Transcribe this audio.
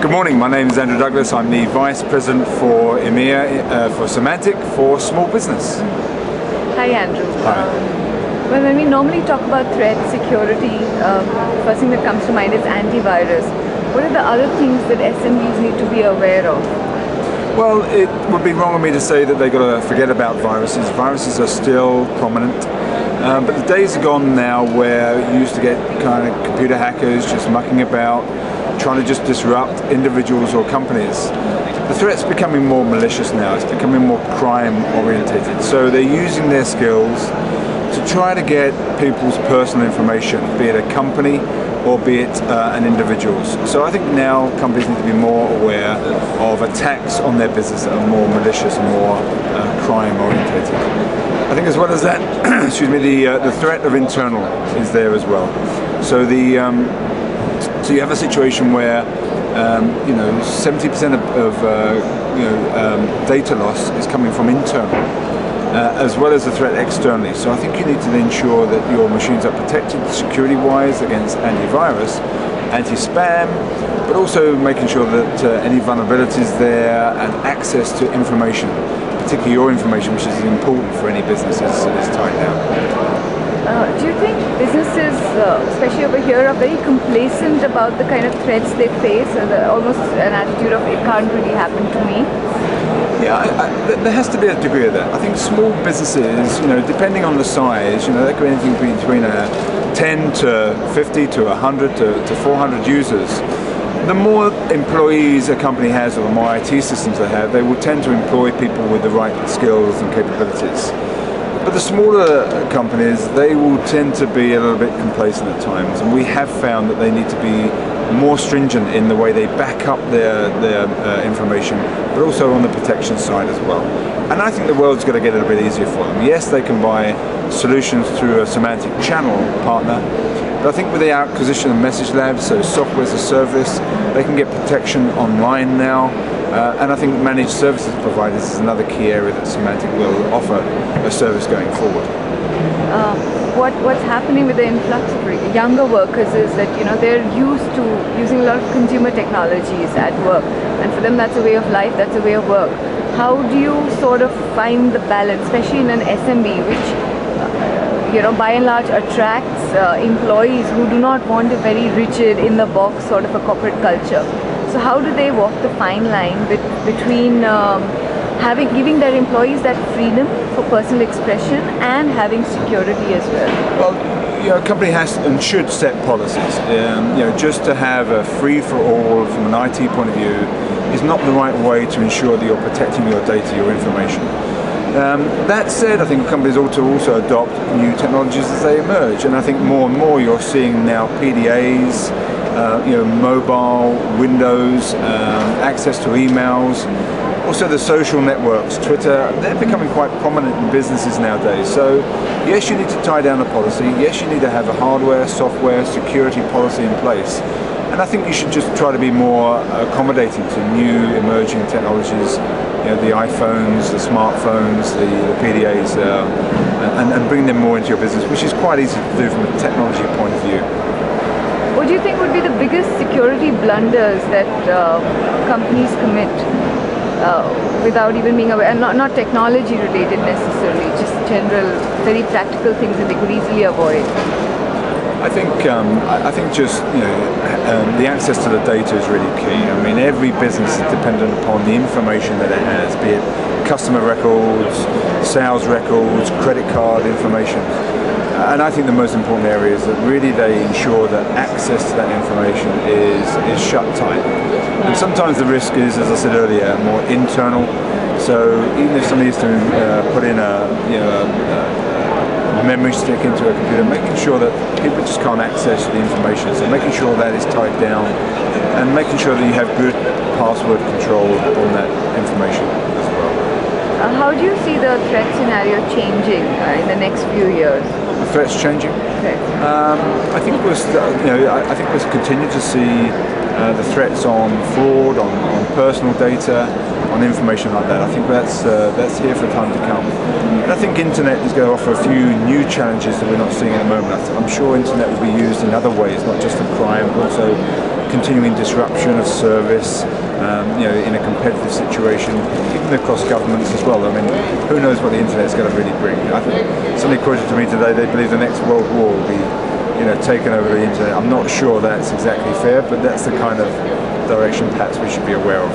Good morning, my name is Andrew Douglas. I'm the Vice President for EMEA for Symantec for small business. Hi Andrew. Hi. Well, when we normally talk about threat security, first thing that comes to mind is antivirus. What are the other things that SMBs need to be aware of? Well, it would be wrong of me to say that they've got to forget about viruses. Viruses are still prominent. But the days are gone now where you used to get kind of computer hackers just mucking about, trying to just disrupt individuals or companies. The threat's becoming more malicious now. It's becoming more crime orientated. So they're using their skills to try to get people's personal information, be it a company or be it an individual's. So I think now companies need to be more aware of attacks on their business that are more malicious and more crime orientated. I think as well as that, excuse me, the threat of internal is there as well. So so you have a situation where 70% of data loss is coming from internal, as well as the threat externally. So I think you need to ensure that your machines are protected security-wise against antivirus, anti-spam, but also making sure that any vulnerabilities there and access to information, particularly your information, which is important for any business, is tied down. Do you think businesses, especially over here, are very complacent about the kind of threats they face, almost an attitude of it can't really happen to me? Yeah, there has to be a degree of that. I think small businesses, depending on the size, that could be anything between 10 to 50 to 100 to 400 users. The more employees a company has, or the more IT systems they have, they will tend to employ people with the right skills and capabilities. But the smaller companies, they will tend to be a little bit complacent at times, and we have found that they need to be more stringent in the way they back up their information, but also on the protection side as well. And I think the world's going to get it a bit easier for them. Yes, they can buy solutions through a Symantec channel partner, but I think with the acquisition of Message Labs, so software as a service, they can get protection online now. And I think managed services providers is another key area that Symantec will offer a service going forward. What's happening with the influx of younger workers is that they're used to using a lot of consumer technologies at work, and for them that's a way of life, that's a way of work. How do you sort of find the balance, especially in an SMB, which by and large attracts employees who do not want a very rigid, in-the-box sort of a corporate culture? So how do they walk the fine line between giving their employees that freedom for personal expression and having security as well? Well, a company has and should set policies. Just to have a free-for-all from an IT point of view is not the right way to ensure that you're protecting your data, your information. That said, I think companies ought to also adopt new technologies as they emerge, and I think more and more you're seeing now PDAs, mobile, Windows, access to emails, also the social networks, Twitter, they're becoming quite prominent in businesses nowadays. So yes, you need to tie down a policy, yes, you need to have a hardware, software, security policy in place. And I think you should just try to be more accommodating to new emerging technologies, the iPhones, the smartphones, the PDAs, and bring them more into your business, which is quite easy to do from a technology point of view. What do you think would be the biggest security blunders that companies commit without even being aware, and not technology related necessarily, just general, very practical things that they could easily avoid? I think just the access to the data is really key. I mean, every business is dependent upon the information that it has, be it customer records, sales records, credit card information. And I think the most important area is that really they ensure that access to that information is shut tight. And sometimes the risk is, as I said earlier, more internal. So even if somebody is to put in a memory stick into a computer, making sure that people just can't access the information. So making sure that is tied down, and making sure that you have good password control on that information as well. How do you see the threat scenario changing in the next few years? The threats changing? Okay. I think we'll continue to see the threats on fraud, on personal data, on information like that. I think that's here for time to come. And I think internet is going to offer a few new challenges that we're not seeing at the moment. I'm sure internet will be used in other ways, not just for crime, but also continuing disruption of service, in a competitive situation, even across governments as well. I mean, who knows what the internet is going to really bring? I think somebody quoted to me today, they believe the next world war will be, taken over the internet. I'm not sure that's exactly fair, but that's the kind of direction perhaps we should be aware of.